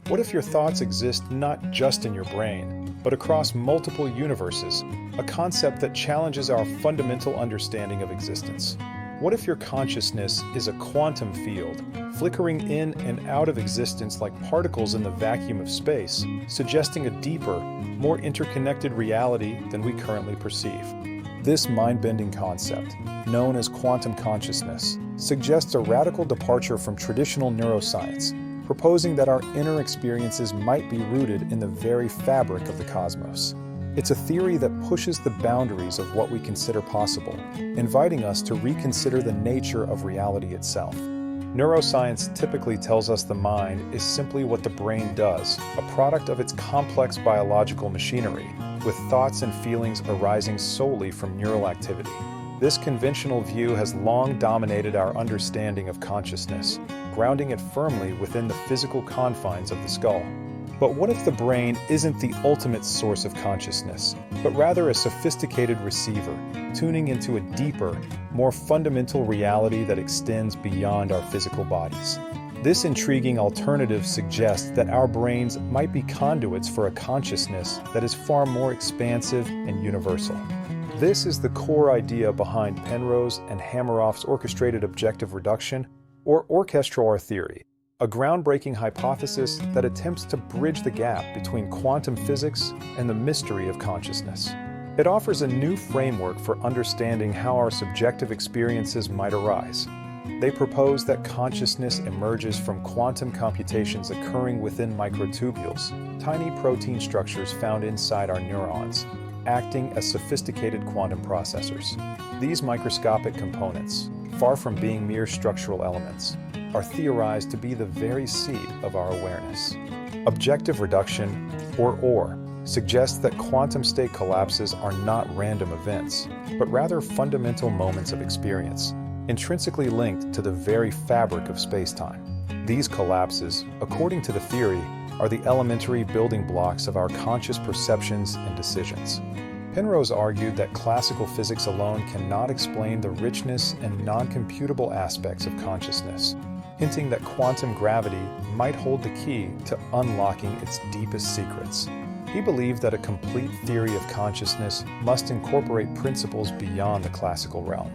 What if your thoughts exist not just in your brain, but across multiple universes, a concept that challenges our fundamental understanding of existence? What if your consciousness is a quantum field, flickering in and out of existence like particles in the vacuum of space, suggesting a deeper, more interconnected reality than we currently perceive? This mind-bending concept, known as quantum consciousness, suggests a radical departure from traditional neuroscience, proposing that our inner experiences might be rooted in the very fabric of the cosmos. It's a theory that pushes the boundaries of what we consider possible, inviting us to reconsider the nature of reality itself. Neuroscience typically tells us the mind is simply what the brain does, a product of its complex biological machinery, with thoughts and feelings arising solely from neural activity. This conventional view has long dominated our understanding of consciousness, grounding it firmly within the physical confines of the skull. But what if the brain isn't the ultimate source of consciousness, but rather a sophisticated receiver, tuning into a deeper, more fundamental reality that extends beyond our physical bodies? This intriguing alternative suggests that our brains might be conduits for a consciousness that is far more expansive and universal. This is the core idea behind Penrose and Hameroff's orchestrated objective reduction, or orchestral theory, a groundbreaking hypothesis that attempts to bridge the gap between quantum physics and the mystery of consciousness. It offers a new framework for understanding how our subjective experiences might arise. They propose that consciousness emerges from quantum computations occurring within microtubules, tiny protein structures found inside our neurons, acting as sophisticated quantum processors. These microscopic components, far from being mere structural elements, are theorized to be the very seed of our awareness. Objective reduction, or OR, suggests that quantum state collapses are not random events, but rather fundamental moments of experience, intrinsically linked to the very fabric of space-time. These collapses, according to the theory, are the elementary building blocks of our conscious perceptions and decisions. Penrose argued that classical physics alone cannot explain the richness and non-computable aspects of consciousness, hinting that quantum gravity might hold the key to unlocking its deepest secrets. He believed that a complete theory of consciousness must incorporate principles beyond the classical realm.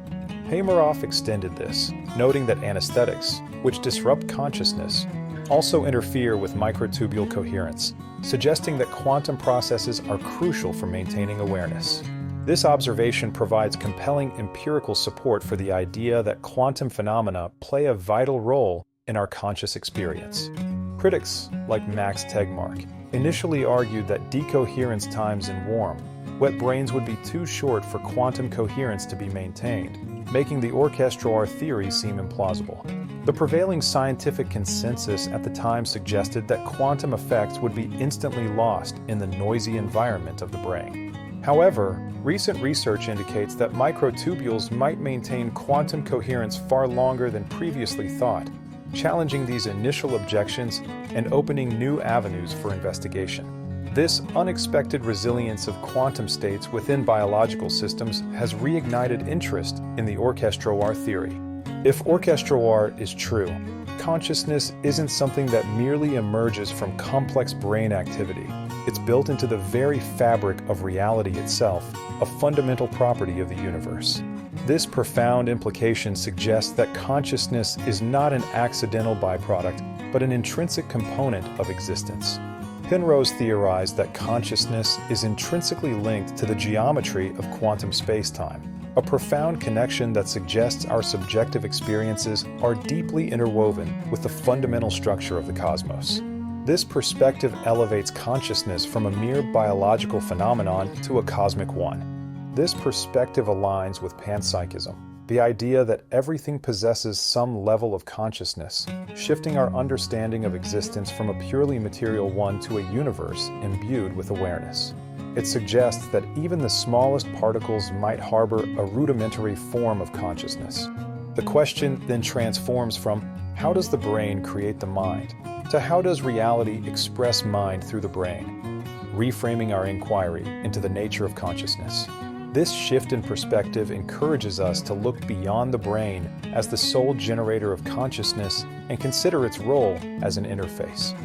Hameroff extended this, noting that anesthetics, which disrupt consciousness, also interfere with microtubule coherence, suggesting that quantum processes are crucial for maintaining awareness. This observation provides compelling empirical support for the idea that quantum phenomena play a vital role in our conscious experience. Critics, like Max Tegmark, initially argued that decoherence times in warm, wet brains would be too short for quantum coherence to be maintained, making the orchestral theory seem implausible. The prevailing scientific consensus at the time suggested that quantum effects would be instantly lost in the noisy environment of the brain. However, recent research indicates that microtubules might maintain quantum coherence far longer than previously thought, challenging these initial objections and opening new avenues for investigation. This unexpected resilience of quantum states within biological systems has reignited interest in the orchestral theory. If orchestral is true, consciousness isn't something that merely emerges from complex brain activity. It's built into the very fabric of reality itself, a fundamental property of the universe. This profound implication suggests that consciousness is not an accidental byproduct, but an intrinsic component of existence. Penrose theorized that consciousness is intrinsically linked to the geometry of quantum space-time, a profound connection that suggests our subjective experiences are deeply interwoven with the fundamental structure of the cosmos. This perspective elevates consciousness from a mere biological phenomenon to a cosmic one. This perspective aligns with panpsychism, the idea that everything possesses some level of consciousness, shifting our understanding of existence from a purely material one to a universe imbued with awareness. It suggests that even the smallest particles might harbor a rudimentary form of consciousness. The question then transforms from how does the brain create the mind to how does reality express mind through the brain, reframing our inquiry into the nature of consciousness. This shift in perspective encourages us to look beyond the brain as the sole generator of consciousness and consider its role as an interface.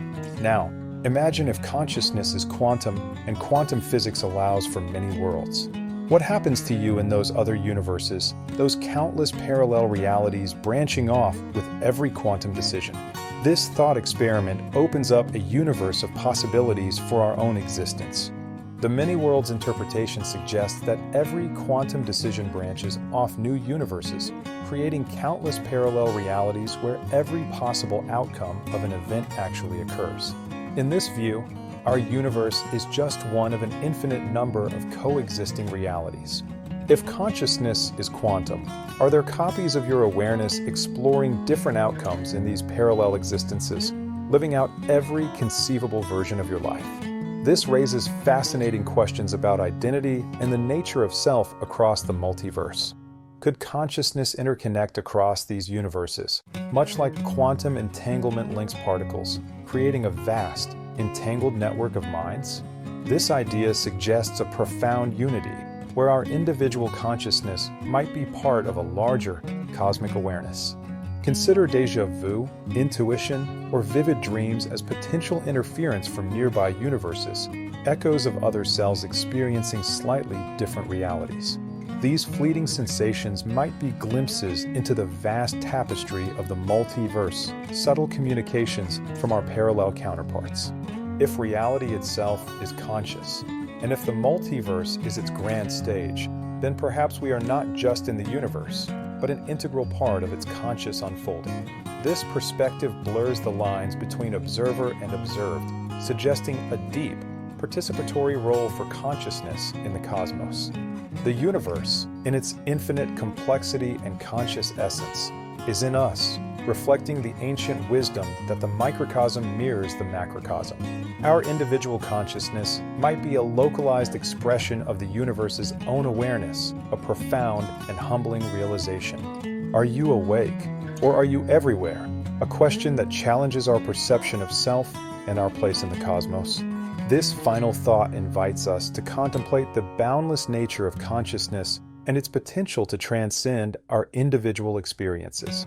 Now, imagine if consciousness is quantum and quantum physics allows for many worlds. What happens to you in those other universes, those countless parallel realities branching off with every quantum decision? This thought experiment opens up a universe of possibilities for our own existence. The many worlds interpretation suggests that every quantum decision branches off new universes, creating countless parallel realities where every possible outcome of an event actually occurs. In this view, our universe is just one of an infinite number of coexisting realities. If consciousness is quantum, are there copies of your awareness exploring different outcomes in these parallel existences, living out every conceivable version of your life? This raises fascinating questions about identity and the nature of self across the multiverse. Could consciousness interconnect across these universes, much like quantum entanglement links particles, creating a vast, entangled network of minds? This idea suggests a profound unity, where our individual consciousness might be part of a larger cosmic awareness. Consider déjà vu, intuition, or vivid dreams as potential interference from nearby universes, echoes of other cells experiencing slightly different realities. These fleeting sensations might be glimpses into the vast tapestry of the multiverse, subtle communications from our parallel counterparts. If reality itself is conscious, and if the multiverse is its grand stage, then perhaps we are not just in the universe, but an integral part of its conscious unfolding. This perspective blurs the lines between observer and observed, suggesting a deep, participatory role for consciousness in the cosmos. The universe, in its infinite complexity and conscious essence, is in us, reflecting the ancient wisdom that the microcosm mirrors the macrocosm. Our individual consciousness might be a localized expression of the universe's own awareness, a profound and humbling realization. Are you awake, or are you everywhere? A question that challenges our perception of self and our place in the cosmos. This final thought invites us to contemplate the boundless nature of consciousness and its potential to transcend our individual experiences.